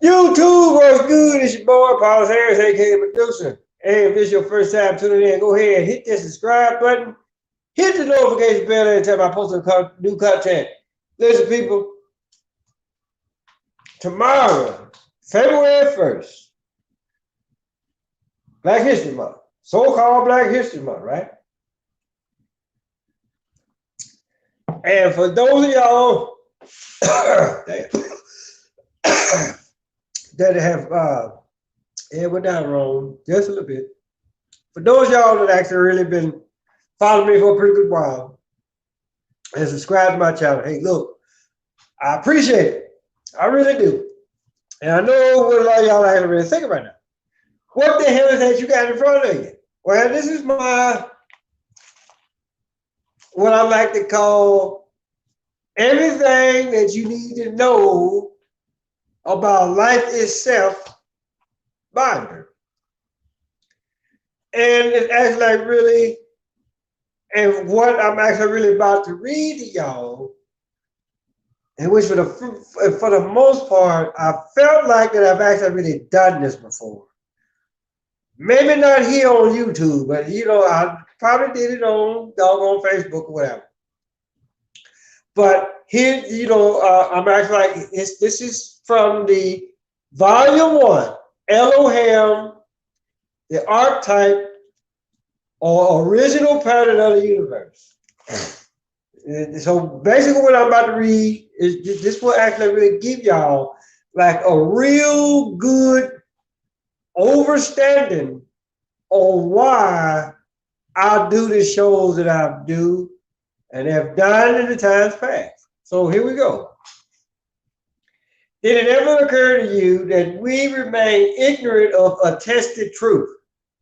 YouTube, what's good? It's your boy, Paul Harris, aka Producer. Hey, if this is your first time tuning in, go ahead and hit that subscribe button. Hit the notification bell every time I post new content. Listen, people, tomorrow, February 1st, Black History Month. So-called Black History Month, right? And for those of y'all that have went down wrong just a little bit. For those of y'all that actually really been following me for a pretty good while and subscribe to my channel, hey, look, I appreciate it. I really do. And I know what a lot of y'all actually really thinking right now. What the hell is that you got in front of you? Well, this is what I like to call everything that you need to know about life itself binder. And it's actually like really, and what I'm actually really about to read to y'all, in which for the most part, I felt like that I've actually really done this before. Maybe not here on YouTube, but I probably did it on doggone Facebook or whatever. But here, I'm actually like, this is from the Volume 1, Elohim, the Archetype or Original Pattern of the Universe. So basically what I'm about to read is this will actually really give y'all like a real good understanding on why I do the shows that I do and have done in the times past. So here we go. Did it ever occur to you that we remain ignorant of attested truth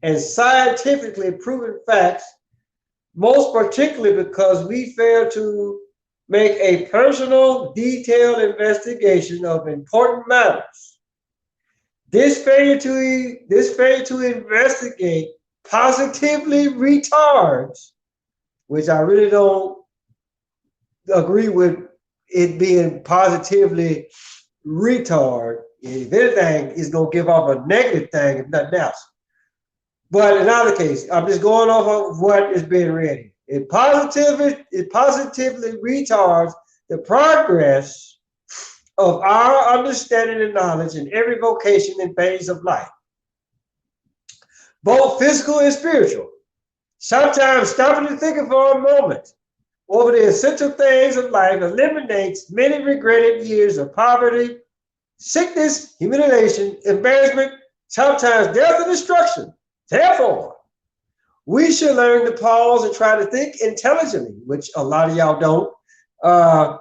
and scientifically proven facts, most particularly because we fail to make a personal, detailed investigation of important matters? This failure to investigate positively retards, which I really don't agree with it being positively retard. If anything, it's going to give off a negative thing, if nothing else. But in either case, I'm just going off of what is being read. It positively retards the progress of our understanding and knowledge in every vocation and phase of life, both physical and spiritual. Sometimes stopping to think for a moment over the essential things of life eliminates many regretted years of poverty, sickness, humiliation, embarrassment, sometimes death and destruction. Therefore, we should learn to pause and try to think intelligently, which a lot of y'all don't. I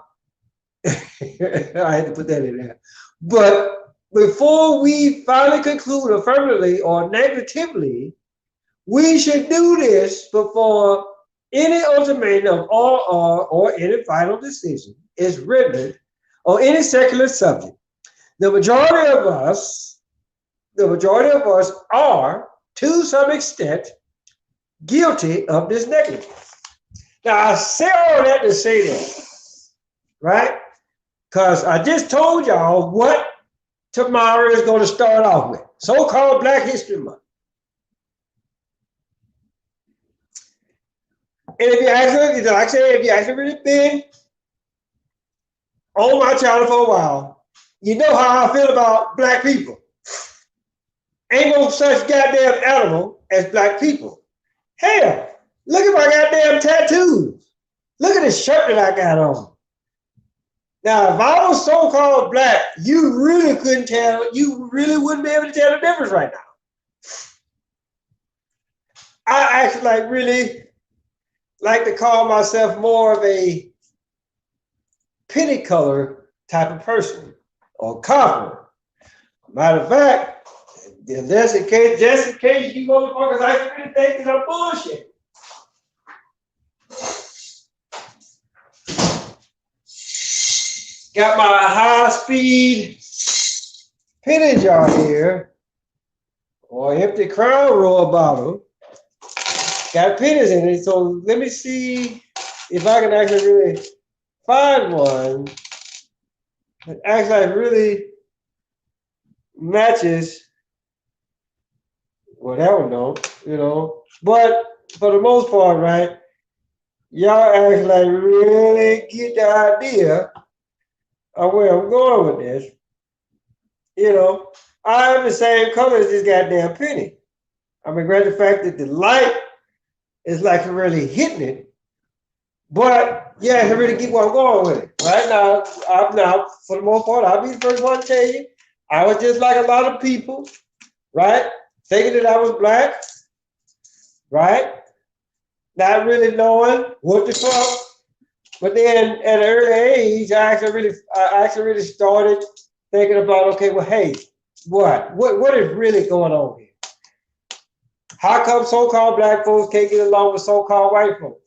had to put that in there. But before we finally conclude affirmatively or negatively, we should do this before any ultimatum of all or any final decision is rendered on any secular subject. The majority of us are, to some extent, guilty of this negligence. Now, I say all that to say that, right? Because I just told y'all what tomorrow is going to start off with. So-called Black History Month. And if you actually, like I said, if you actually really been on my channel for a while, you know how I feel about black people. Ain't no such goddamn animal as black people. Hell, look at my goddamn tattoos. Look at the shirt that I got on. Now, if I was so-called black, you really couldn't tell, you really wouldn't be able to tell the difference right now. I actually really like to call myself more of a penny color type of person, or copper. Matter of fact, just in case you motherfuckers actually think that I'm bullshit. Got my high-speed penny jar here, or empty Crown Royal bottle. Got pennies in it, so let me see if I can actually really find one that actually really matches. Well, that one don't, you know. But for the most part, right, y'all act like really get the idea of where I'm going with this. You know, I have the same color as this goddamn penny. I mean, granted the fact that the light is like really hitting it, but yeah, to really get where I'm going with it. Right now, for the most part, I'll be the first one to tell you, I was just like a lot of people, right? Thinking that I was black, right? Not really knowing what the fuck. But then at an early age, I actually really started thinking about, okay, well, hey, what is really going on here? How come so-called black folks can't get along with so-called white folks?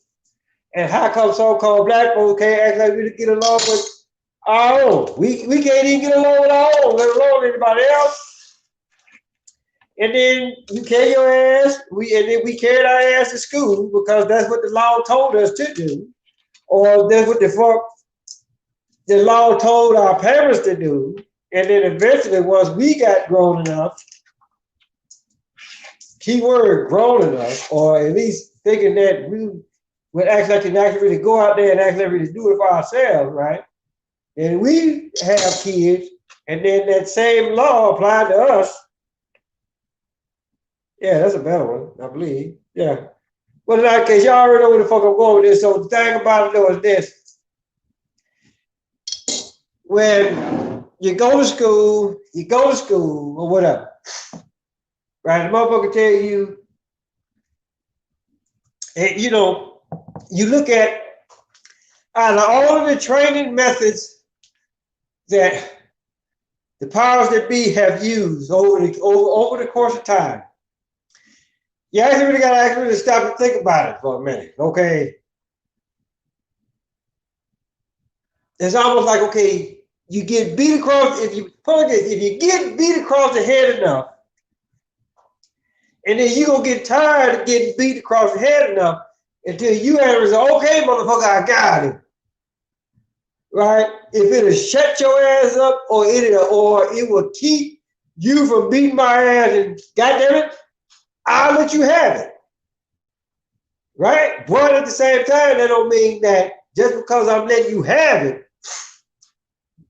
And how come so-called black folks can't act like we get along with our own? We can't even get along with our own, let alone anybody else. And then you carry your ass, and then we carried our ass to school because that's what the law told us to do. Or that's what the fuck the law told our parents to do. And then eventually, once we got grown enough, keyword grown enough, or at least thinking that we would actually really go out there and actually really do it for ourselves, right? And we have kids, and then that same law applied to us. Yeah, that's a better one, I believe. Yeah. But in that case, y'all already know where the fuck I'm going with this. So the thing about it though is this. When you go to school or whatever, right? The motherfucker tell you, and you know, you look at out of all of the training methods that the powers that be have used over the course of time, you actually really gotta actually stop and think about it for a minute. Okay. It's almost like, okay, you get beat across, if you get beat across the head enough, and then you're gonna get tired of getting beat across the head enough until you answer, okay, motherfucker, I got it. Right? If it'll shut your ass up or it will keep you from beating my ass, and goddamn it, I'll let you have it. Right? But at the same time, that don't mean that just because I'm letting you have it,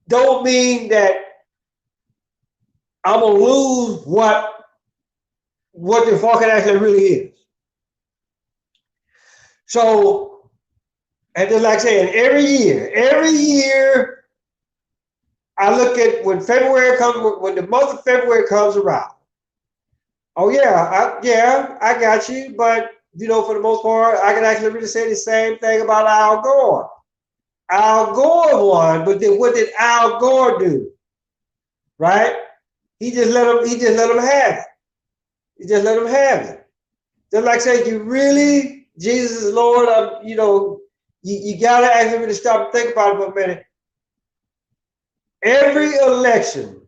don't mean that I'm gonna lose what the fuck it actually really is. So, and just like saying, every year, I look at when the month of February comes around. Oh yeah, I got you, but you know, for the most part, I can actually really say the same thing about Al Gore. Al Gore won, but then what did Al Gore do? Right? He just let him have it. He just let him have it. Just like saying, you really, Jesus is Lord, you know, you gotta actually really stop and think about it for a minute. Every election,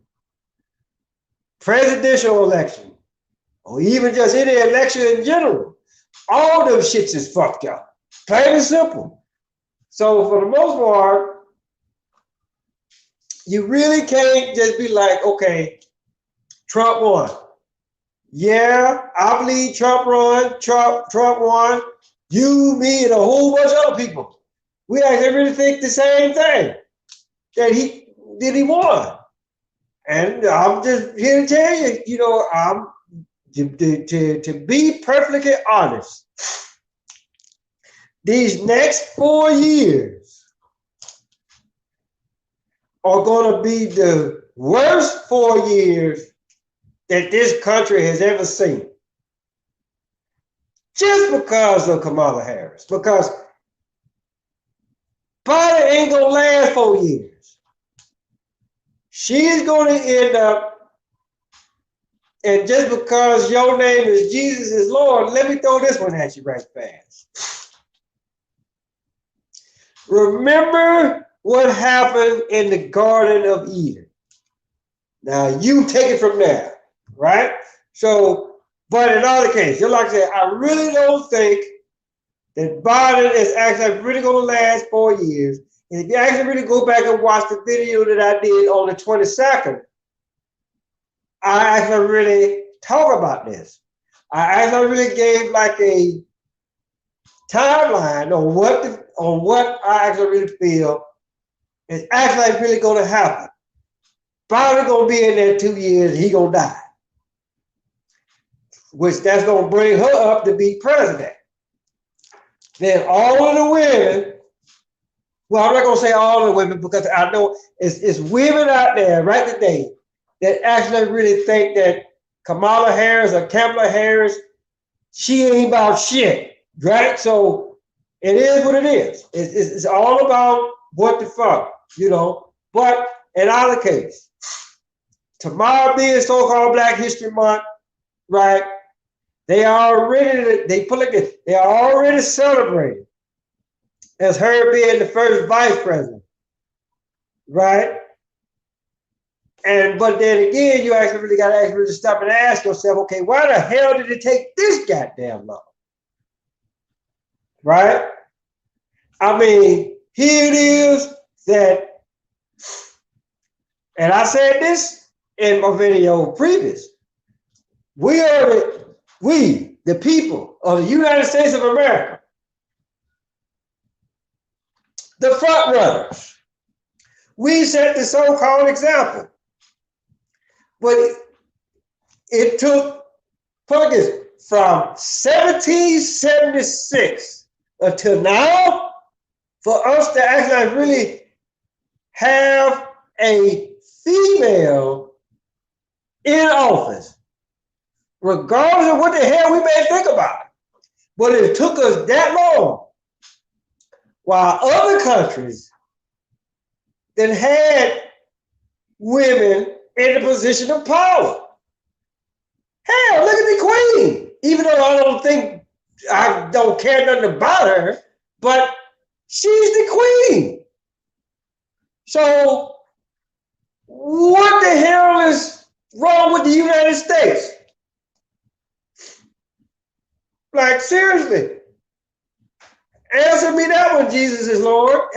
presidential election, or even just any election in general, all them shits is fucked up. Plain and simple. So for the most part, you really can't just be like, okay, Trump won. Yeah, I believe Trump won. Trump won. You, me, and a whole bunch of other people. We actually really think the same thing. That he won. And I'm just here to tell you, you know, I'm to be perfectly honest. These next 4 years are going to be the worst 4 years that this country has ever seen. Just because of Kamala Harris. Because Biden ain't going to last 4 years. She's going to end up, and just because your name is Jesus is Lord, let me throw this one at you right fast. Remember what happened in the Garden of Eden. Now you take it from there, right? So, but in other case, just like I said, I really don't think that Biden is actually really going to last 4 years. And if you actually really go back and watch the video that I did on the 22nd, I actually really talk about this. I actually really gave like a timeline on what I actually really feel is actually really going to happen. Probably going to be in there 2 years, he going to die. Which that's going to bring her up to be president. Then all of the women, well, I'm not going to say all the women because I know it's women out there right today that actually really think that Kamala Harris or Kamala Harris, she ain't about shit, right? So it is what it is. It's all about what the fuck, you know. But in our case, tomorrow being so-called Black History Month, right? They already celebrating as her being the first vice president, right? But then again, you actually really got to actually stop and ask yourself, okay, why the hell did it take this goddamn long? Right? I mean, here it is that, and I said this in my video previous, we, the people of the United States of America, the front runners, we set the so-called example. But it took focus from 1776 until now for us to actually really have a female in office, regardless of what the hell we may think about it. But it took us that long, while other countries that had women in the position of power. Hell, look at the Queen. Even though I don't care nothing about her, but she's the Queen. So what the hell is wrong with the United States? Like, seriously. Answer me that one, Jesus is Lord.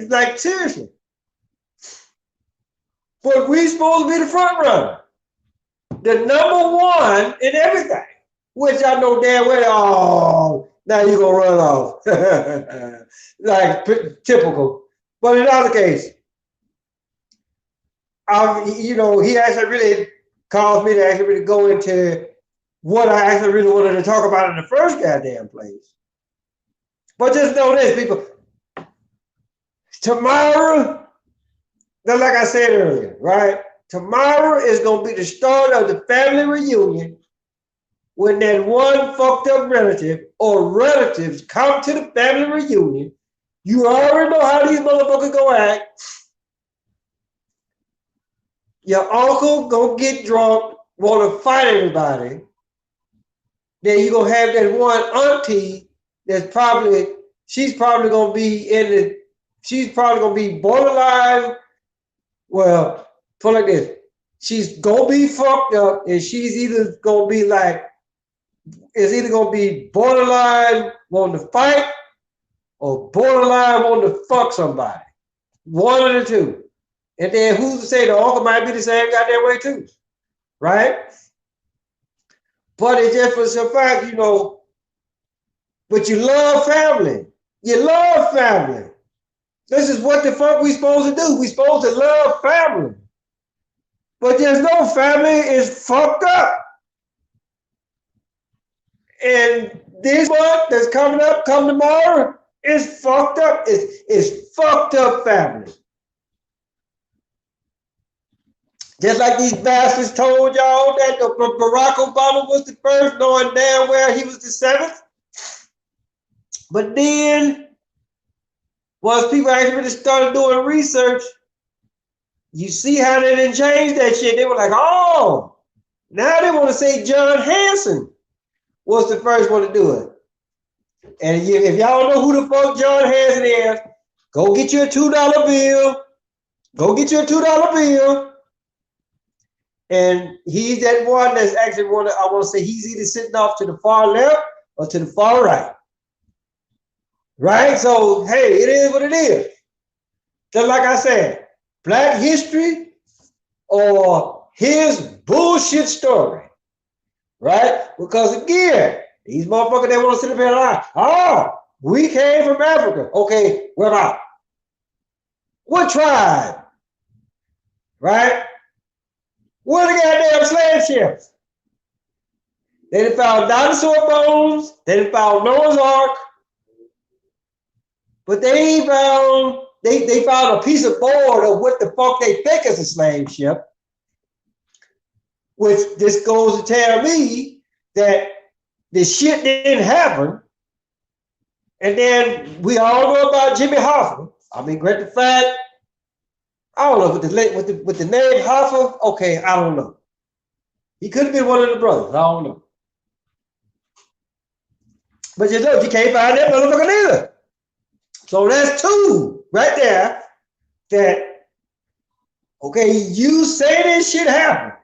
Like, seriously. But we supposed to be the front runner. The number one in everything. Which I know damn well, oh, now you're going to run off. Like, typical. But in other case, he actually really caused me to actually really go into what I actually really wanted to talk about in the first goddamn place. But just know this, people. Tomorrow, like I said earlier, right? Tomorrow is going to be the start of the family reunion when that one fucked up relative or relatives come to the family reunion. You already know how these motherfuckers go act. Your uncle gonna get drunk, want to fight everybody. Then you gonna have that one auntie she's probably gonna be borderline. Well, put it like this: she's gonna be fucked up, and she's either gonna be borderline wanting to fight or borderline wanting to fuck somebody. One of the two. And then who's to say the uncle might be the same goddamn way too, right? But it's just for some fact, but you love family. You love family. This is what the fuck we supposed to do. We supposed to love family. But there's no family, it's fucked up. And this month that's coming up, come tomorrow, is fucked up. It's fucked up family. Just like these bastards told y'all that Barack Obama was the first, knowing damn well he was the seventh. But then, once people actually started doing research, you see how they didn't change that shit. They were like, oh, now they want to say John Hanson was the first one to do it. And if y'all know who the fuck John Hanson is, go get you a $2 bill. Go get you a $2 bill. And he's that one that's actually I want to say he's either sitting off to the far left or to the far right. Right? So, hey, it is what it is. Just like I said, Black history or his bullshit story, right? Because again, these motherfuckers, they want to sit up here and lie. Oh, we came from Africa. Okay, where about? What tribe? Right? Where the goddamn slave ships? They done found dinosaur bones. They done found Noah's Ark. But they found a piece of board of what the fuck they think is a slave ship. Which this goes to tell me that this shit didn't happen. And then we all know about Jimmy Hoffa. I mean, great the fact, I don't know, with the name Hoffa, okay, I don't know. He could have been one of the brothers, I don't know. But you know, you can't find that motherfucker either. So that's two right there that, okay, you say this shit happened,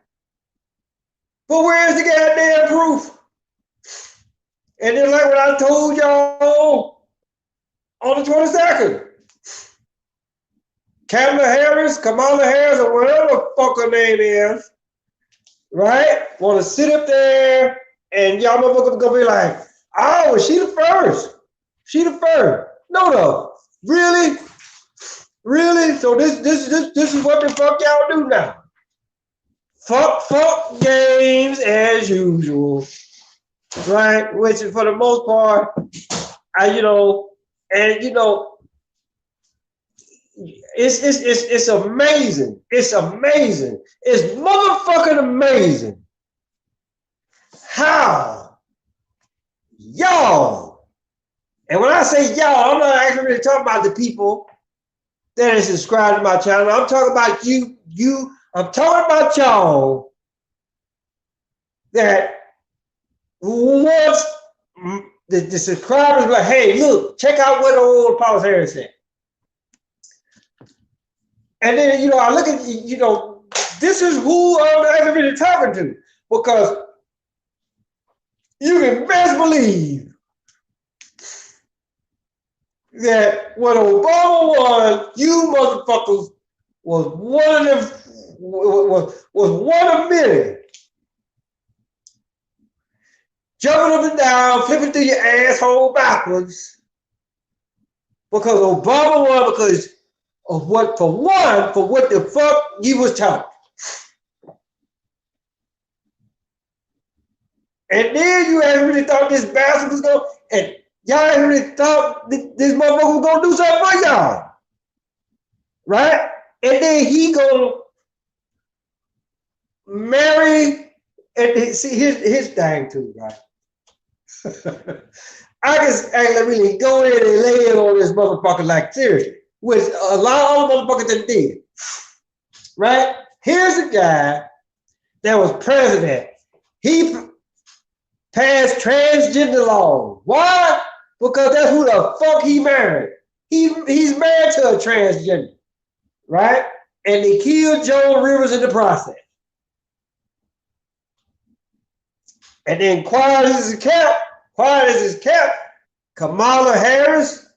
but where's the goddamn proof? And then like what I told y'all on the 22nd, Kamala Harris, or whatever the fuck her name is, right? Want to sit up there and y'all motherfuckers gonna be like, oh, she the first. She the first. No. Really? Really? So this is what the fuck y'all do now. Fuck games as usual. Right? Which for the most part, it's amazing. It's amazing. It's motherfucking amazing how y'all, and when I say y'all, I'm not actually really talking about the people that are subscribed to my channel. I'm talking about you. I'm talking about y'all that wants the subscribers like, hey, look, check out what old Paul Harris said. And then, I look at, this is who I'm actually really talking to, because you can best believe that when Obama won, you motherfuckers was one of them, was one of many. Jumping up and down, flipping through your asshole backwards, because Obama won because of what the fuck you was taught. And then you ain't really thought this bastard was going, and y'all ain't really thought this motherfucker was going to do something for y'all. Right? And then he gonna marry, and see his thing too, right? I can actually really go in and lay in on this motherfucker like seriously, which a lot of other motherfuckers that did. Right? Here's a guy that was president. He passed transgender laws. Why? Because that's who the fuck he married. He's married to a transgender, right? And they killed Joan Rivers in the process. And then quiet as his kept, Kamala Harris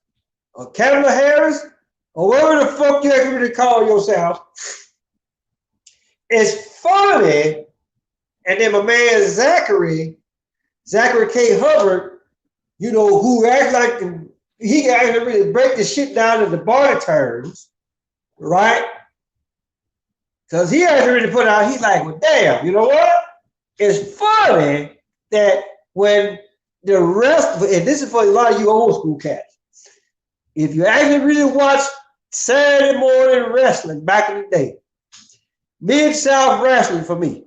or Kamala Harris or whatever the fuck you actually call yourself. It's funny. And then my man Zachary K. Hubbard, who acts like he can actually really break the shit down into body terms, right? Because he actually really put out, he's like, well, damn, you know what? It's funny that when the rest, and this is for a lot of you old school cats, if you actually really watch Saturday morning wrestling back in the day, Mid-South wrestling for me,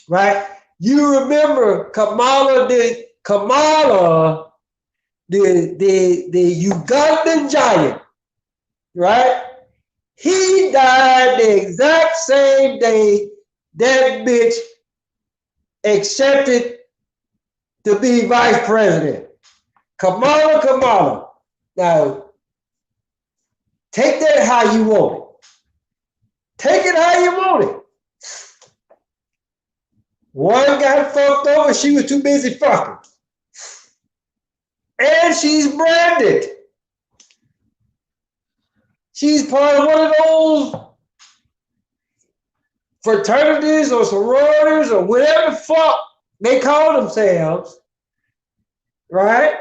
right? You remember Kamala, the Ugandan giant, right? He died the exact same day that bitch accepted to be vice president. Kamala. Now, take that how you want it. Take it how you want it. One got fucked over, she was too busy fucking. And she's branded. She's part of one of those fraternities or sororities or whatever the fuck they call themselves, right?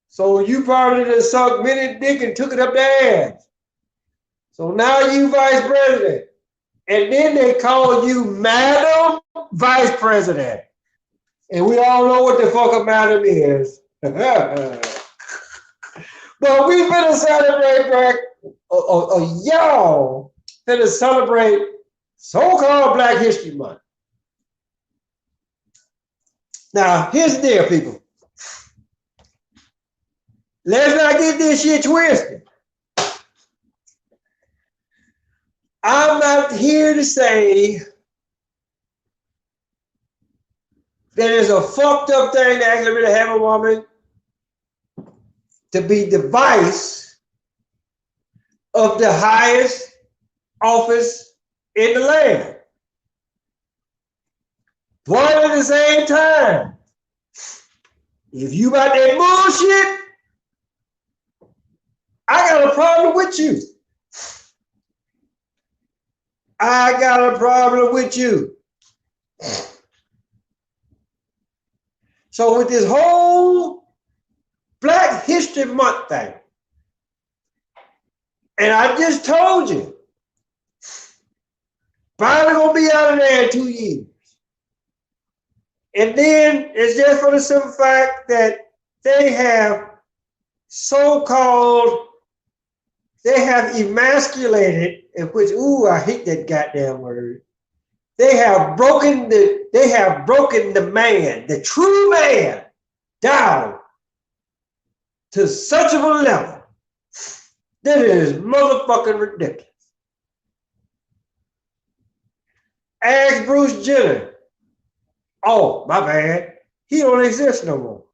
So you probably just sucked many dick and took it up their ass. So now you vice president. And then they call you Madam Vice President. And we all know what the fuck a madam is. But we finna celebrate black, y'all finna celebrate so-called Black History Month. Now, here's the deal, people. Let's not get this shit twisted. I'm not here to say that it's a fucked up thing to actually really have a woman to be the vice of the highest office in the land. But at the same time, if you about that bullshit, I got a problem with you. I got a problem with you. So with this whole Black History Month thing, and I just told you, finally gonna be out of there in 2 years. And then it's just for the simple fact that they have so-called, they have emasculated, in which, ooh, I hate that goddamn word. They have broken the man, the true man, down to such of a level that it is motherfucking ridiculous. Ask Bruce Jenner. Oh, my bad. He don't exist no more.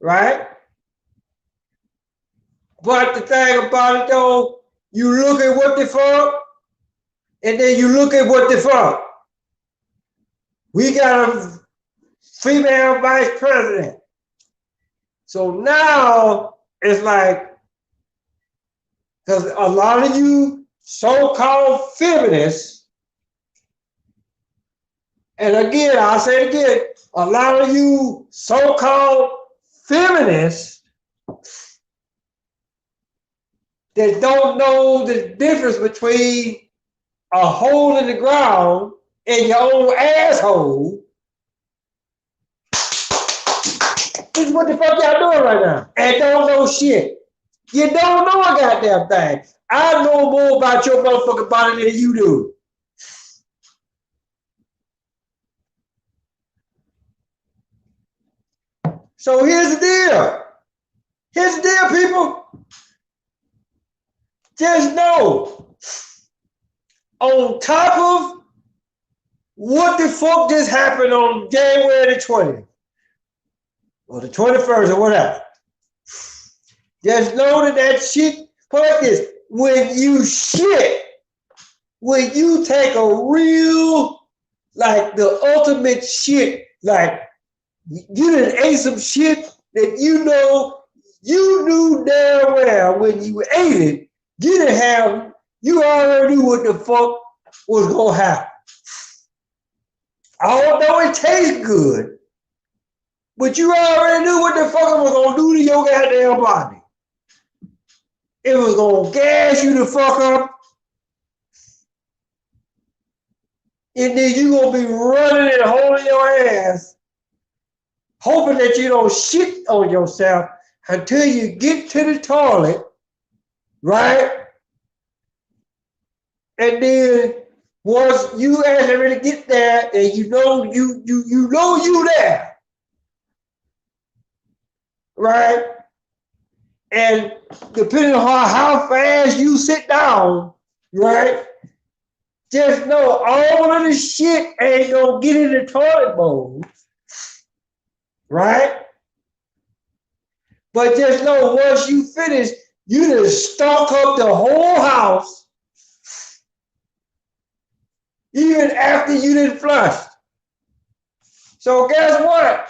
Right? But the thing about it though, you look at what the fuck, and then you look at what the fuck. We got a female vice president. So now it's like, because a lot of you so-called feminists, and again, I'll say it again, a lot of you so-called feminists that don't know the difference between a hole in the ground and your own asshole. This is what the fuck y'all doing right now. And don't know shit. You don't know a goddamn thing. I know more about your motherfucking body than you do. So here's the deal. Here's the deal, people. Just know, on top of what the fuck just happened on January the 20th, or the 21st, or whatever, just know that that shit, put like this, when you shit, when you take a real, like the ultimate shit, like you done ate some shit that you know, you knew damn well when you ate it, you already knew what the fuck was gonna happen. Although it tastes good, but you already knew what the fuck it was gonna do to your goddamn body. It was gonna gas you the fuck up, and then you gonna be running and holding your ass, hoping that you don't shit on yourself until you get to the toilet, right? And then once you actually really get there, and you know you there, right? And depending on how fast you sit down, right? Just know all of the shit ain't gonna get in the toilet bowl, right? But just know once you finish, you just stock up the whole house, even after you didn't flush. So guess what?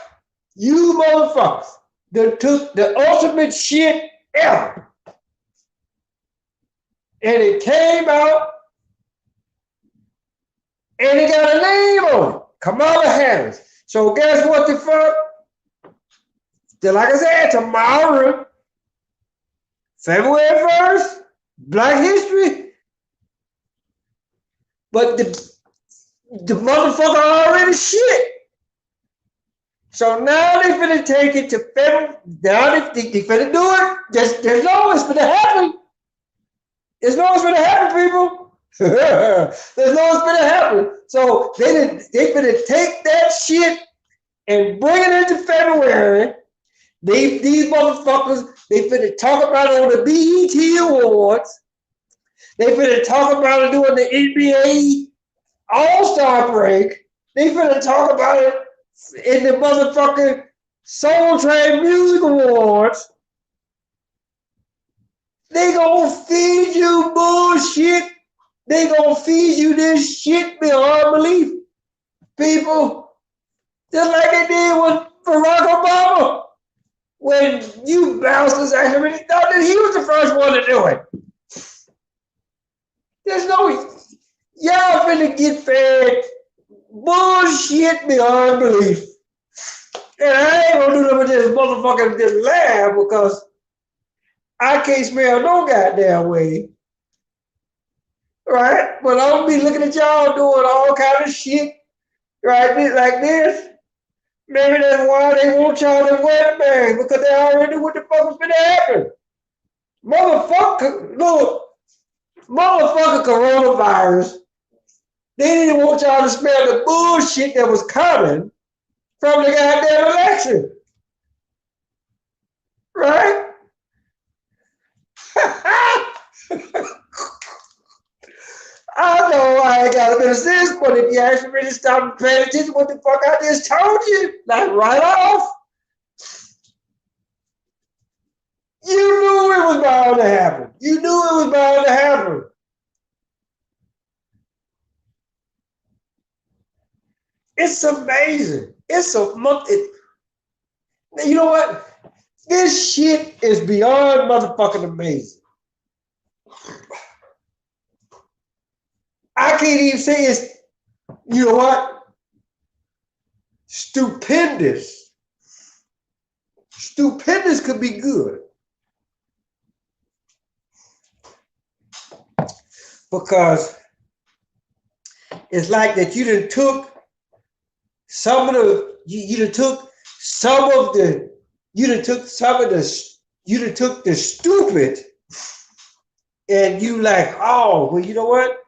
You motherfuckers that took the ultimate shit ever, and it came out And it got a name on it, Kamala Harris. So guess what the fuck? Like I said, tomorrow, February 1st, Black History. But the motherfucker already shit. So now they finna take it to February. Now they finna do it. There's no it's finna happen. There's no it's finna happen, people. There's no it's finna happen. So they finna take that shit and bring it into February. These motherfuckers, they finna talk about it on the BET Awards. They finna talk about it during the NBA All-Star break. They finna talk about it in the motherfucking Soul Train Music Awards. They gonna feed you bullshit. They gonna feed you this shit beyond belief. People, just like they did with Barack Obama. When you bastards actually thought that he was the first one to do it. There's no, y'all finna get fed bullshit beyond belief. And I ain't gonna do nothing with this motherfucking just laugh because I can't smell no goddamn way. Right? But I'm gonna be looking at y'all doing all kind of shit, right? Like this. Maybe that's why they want y'all to wear the bag, because they already knew what the fuck was gonna happen. Motherfucker coronavirus. They didn't want y'all to smell the bullshit that was coming from the goddamn election. Right? I know I ain't got a bit of sense, but if you actually really stop paying attention to what the fuck I just told you, like right off, you knew it was bound to happen. You knew it was bound to happen. It's amazing. It's a month. You know what? This shit is beyond motherfucking amazing. I can't even say it's, you know what? Stupendous. Stupendous could be good. Because it's like that you done took some of the, you done took some of the, you done took some of the, you done took the stupid and you like, oh, well, you know what?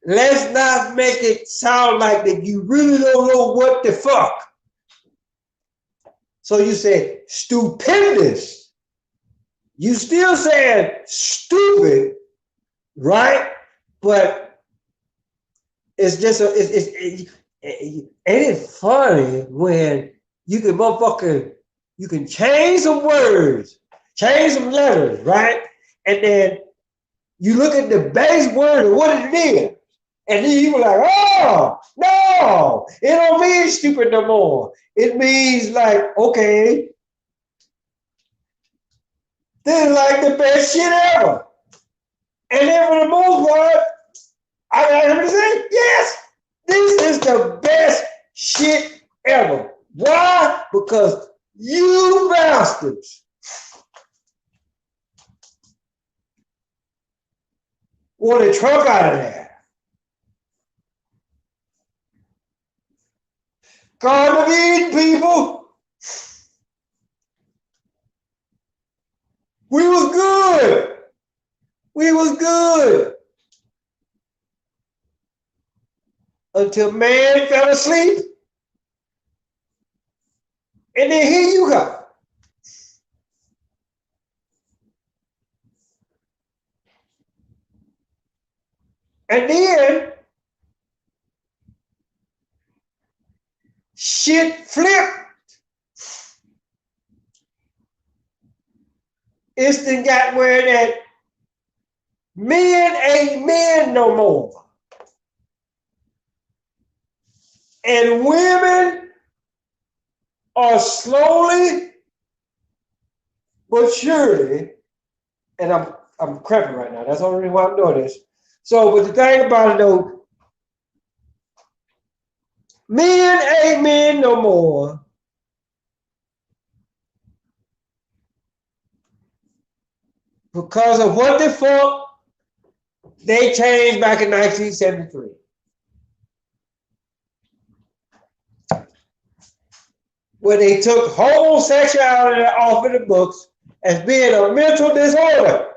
Let's not make it sound like that you really don't know what the fuck. So you say stupendous. You still saying stupid, right? But it's just ain't it funny when you can motherfucker, you can change some words, change some letters, right? And then you look at the base word of what it is. And then you were like, oh, no, it don't mean stupid no more. It means like, okay, this is like the best shit ever. And then for the most part, I got him to say, yes, this is the best shit ever. Why? Because you bastards wanted Trump out of there. Garden of Eden, people. We was good. We was good. Until man fell asleep. And then here you go. And then shit flipped. It's then got where that men ain't men no more. And women are slowly but surely, and I'm crapping right now. That's the only reason why I'm doing this. So, but the thing about it though, men ain't men no more. Because of what the fuck they changed back in 1973. Where they took homosexuality off of the books as being a mental disorder.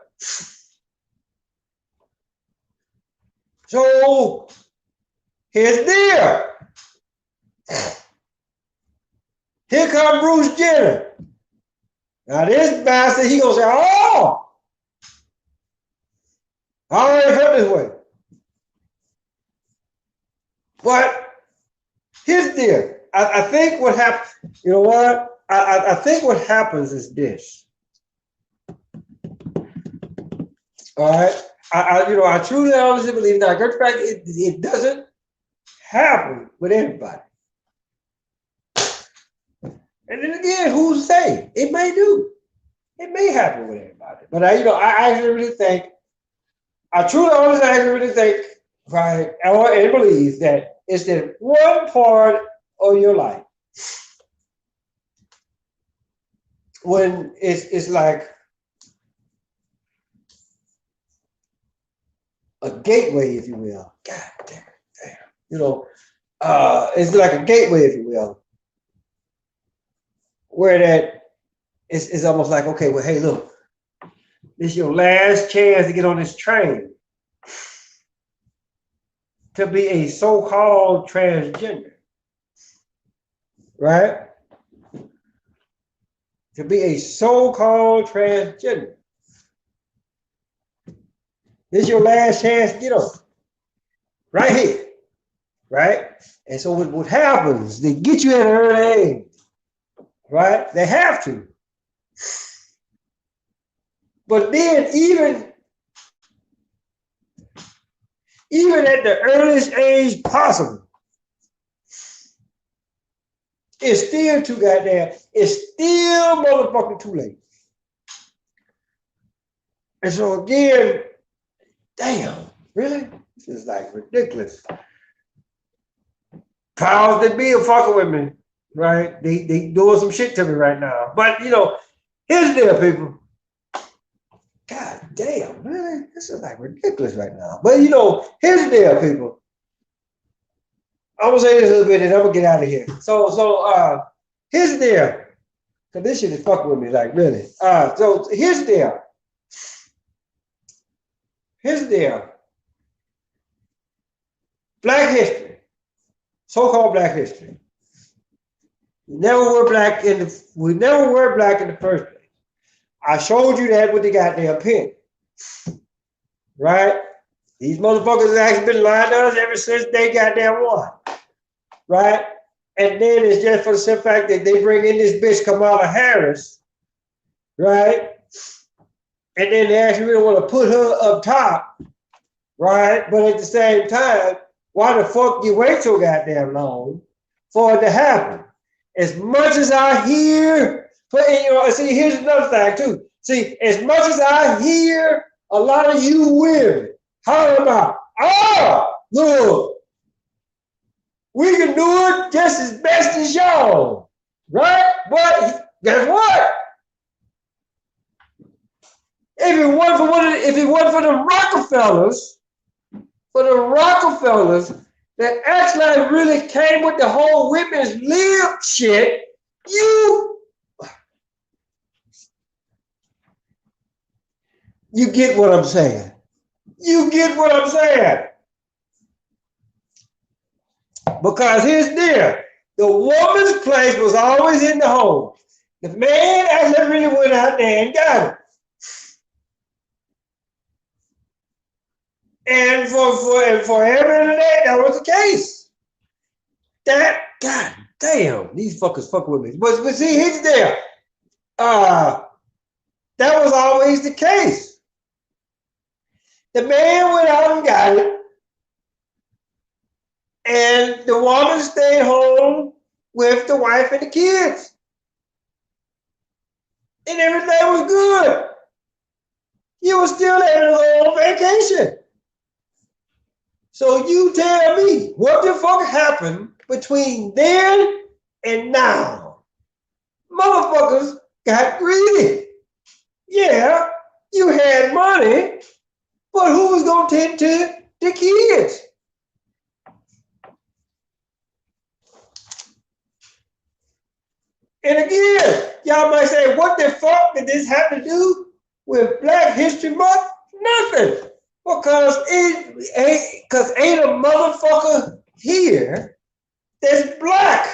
So here's the deal. Here comes Bruce Jenner. Now this bastard, he gonna say, oh, I already felt this way. But here's the deal. I think what happens, you know what? I think what happens is this. All right. I truly honestly believe that. In fact, it doesn't happen with everybody. And then again, who's to say? It may do. It may happen with everybody. But I actually really think, I truly honestly actually really think, right, and believe that it's that one part of your life when it's like a gateway, if you will. God damn. It's like a gateway, if you will, where that it's almost like, okay, well, hey, look, this is your last chance to get on this train to be a so-called transgender, right? To be a so-called transgender. This is your last chance to get on. Right here, right? And so what happens, they get you at an early age, right? They have to. But then even at the earliest age possible, it's still too goddamn, it's still motherfucking too late. And so again, damn, really? This is like ridiculous. Powers that be are fucking with me, right? They doing some shit to me right now. But here's the deal, people. God damn, really? This is like ridiculous right now. But here's the deal, people. I'm gonna say this a little bit and I'm gonna get out of here. So here's the deal. Cause this shit is fucking with me, like really. So here's the deal. Here's the deal. Black history. So-called black history. We never were black in the first place. I showed you that with the goddamn pen. Right? These motherfuckers have actually been lying to us ever since they goddamn won. Right? And then it's just for the simple fact that they bring in this bitch Kamala Harris, right? And then they actually really want to put her up top, right? But at the same time, why the fuck you wait so goddamn long for it to happen? As much as I hear, see, here's another thing too. See, as much as I hear a lot of you women holler about, look, we can do it just as best as y'all, right? But guess what? If it wasn't for the Rockefellers that actually really came with the whole women's lib shit, you get what I'm saying. You get what I'm saying. Because here's the deal. The woman's place was always in the home. The man actually really went out there and got it. And for every other day, that was the case. God damn, these fuckers fuck with me. But see, here's the deal. That was always the case. The man went out and got it. And the woman stayed home with the wife and the kids. And everything was good. You were still able to go on vacation. So you tell me what the fuck happened between then and now? Motherfuckers got greedy. Yeah, you had money, but who was gonna tend to the kids? And again, y'all might say, what the fuck did this have to do with Black History Month? Nothing. Because ain't a motherfucker here that's black.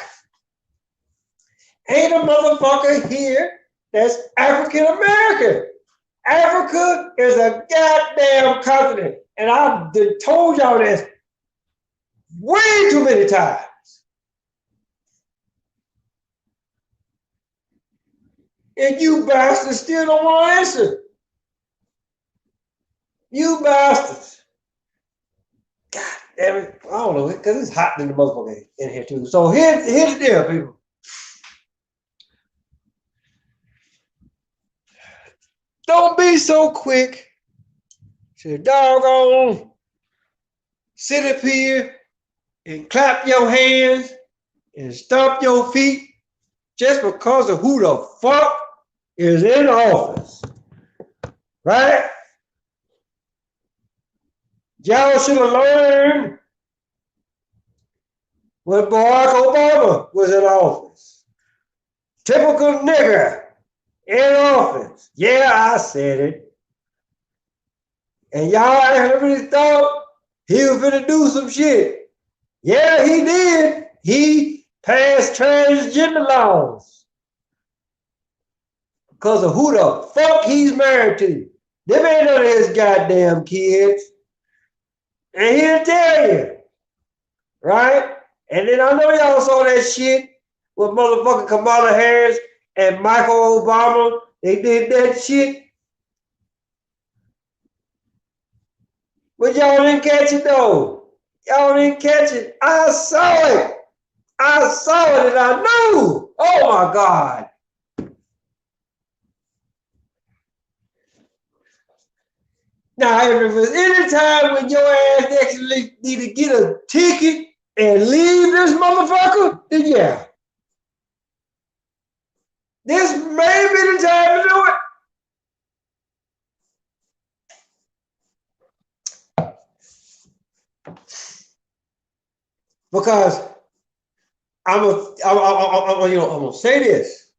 Ain't a motherfucker here that's African American. Africa is a goddamn continent. And I've told y'all this way too many times. And you bastards still don't want to answer. You bastards. God damn it. I don't know, because it's hot in the motherfucker in here too. So here's the deal, people. Don't be so quick to doggone sit up here and clap your hands and stomp your feet just because of who the fuck is in office. Right? Y'all should have learned when Barack Obama was in office. Typical nigger in office. Yeah, I said it. And y'all really thought he was gonna do some shit. Yeah, he did. He passed transgender laws because of who the fuck he's married to. Them ain't none of his goddamn kids. And he'll tell you. Right? And then I know y'all saw that shit with motherfucking Kamala Harris and Michael Obama. They did that shit. But y'all didn't catch it though. Y'all didn't catch it. I saw it. I saw it and I knew. Oh my God. Now, if there's any time when your ass actually need to get a ticket and leave this motherfucker, then yeah. This may be the time to do it. Because I'm gonna say this.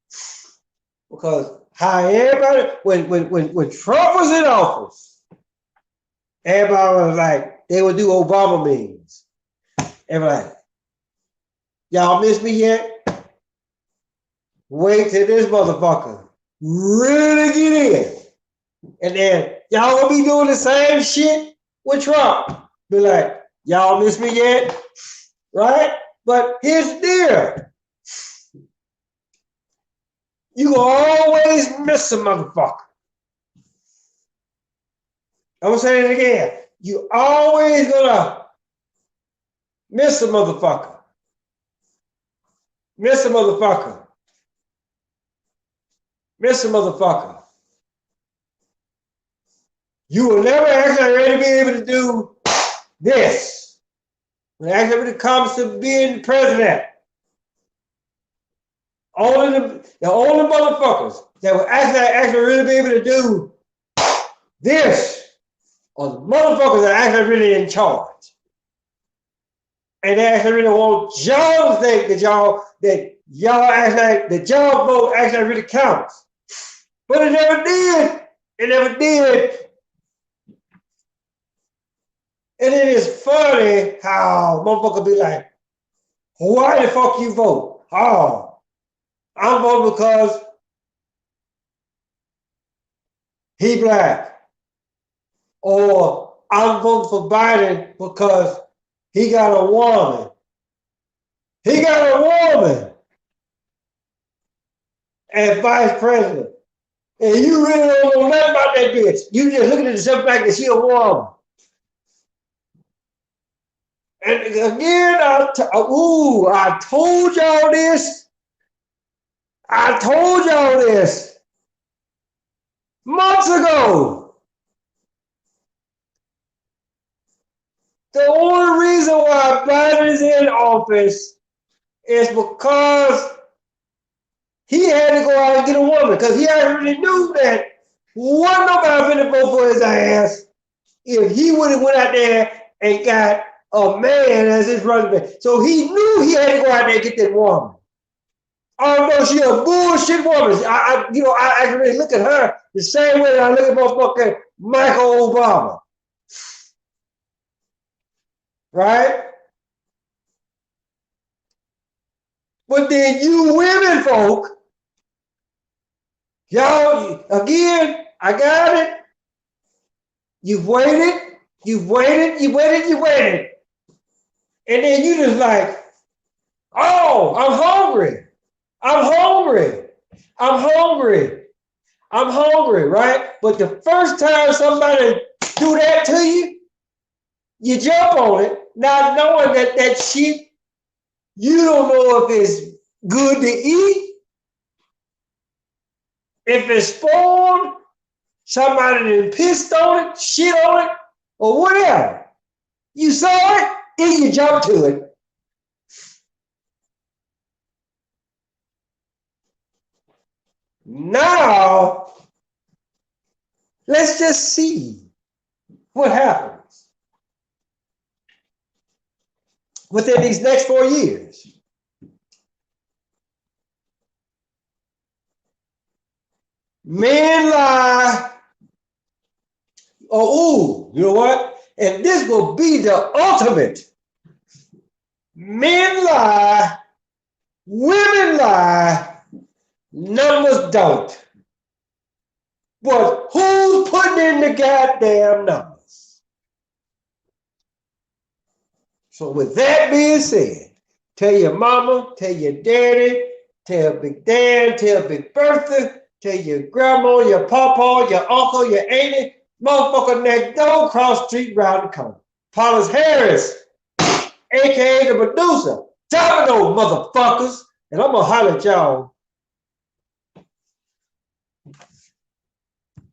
Because how everybody, when Trump was in office, everybody was like, they would do Obama memes. Everybody, y'all miss me yet? Wait till this motherfucker really get in. And then y'all gonna be doing the same shit with Trump. Be like, y'all miss me yet? Right? But here's the deal. You always miss a motherfucker. I'm gonna say it again. You always gonna miss a motherfucker. Miss a motherfucker. Miss a motherfucker. You will never actually really be able to do this. When it comes to being president, only the only motherfuckers that will actually really be able to do this are the motherfuckers that are actually really in charge. And they actually really want y'all to think that y'all actually, that y'all vote actually really counts. But it never did. It never did. And it is funny how motherfuckers be like, why the fuck you vote? Oh, I'm voting because he black. Or I'm voting for Biden because he got a woman. He got a woman as vice president. And you really don't know nothing about that bitch. You just looking at the simple fact that she a woman. And again, I told y'all this. I told y'all this months ago. The only reason why Biden is in office is because he had to go out and get a woman, because he already knew that wasn't nobody finna vote for his ass if he would have went out there and got a man as his running mate. So he knew he had to go out there and get that woman. Although she a bullshit woman, I actually look at her the same way that I look at motherfucking Michael Obama, right? But then you women folk, y'all, again, I got it. You've waited, you've waited, you waited, you waited. And then you just like, oh, I'm hungry. I'm hungry. I'm hungry. I'm hungry, right? But the first time somebody do that to you, you jump on it, not knowing that that shit, you don't know if it's good to eat, if it's spoiled, somebody done pissed on it, shit on it, or whatever. You saw it, then you jump to it. Now, let's just see what happens within these next 4 years. Men lie. Oh, ooh, you know what? And this will be the ultimate. Men lie, women lie, numbers don't. But who's putting in the goddamn numbers? So with that being said, tell your mama, tell your daddy, tell Big Dan, tell Big Bertha, tell your grandma, your papa, your uncle, your auntie, motherfucker next door, cross street, round the corner. Paulus Harris, aka the producer. Domino, motherfuckers. And I'm gonna holler at y'all